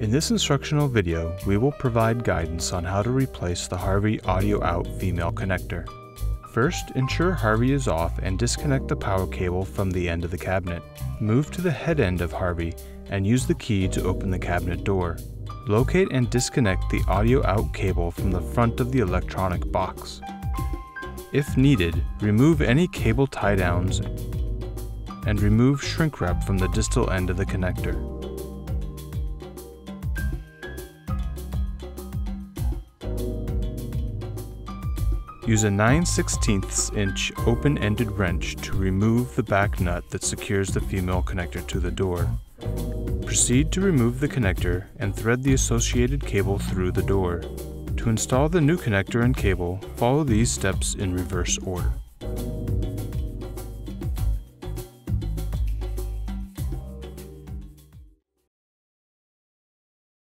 In this instructional video, we will provide guidance on how to replace the Harvey audio out female connector. First, ensure Harvey is off and disconnect the power cable from the end of the cabinet. Move to the head end of Harvey and use the key to open the cabinet door. Locate and disconnect the audio out cable from the front of the electronic box. If needed, remove any cable tie downs and remove shrink wrap from the distal end of the connector. Use a 9/16 inch open-ended wrench to remove the back nut that secures the female connector to the door. Proceed to remove the connector and thread the associated cable through the door. To install the new connector and cable, follow these steps in reverse order.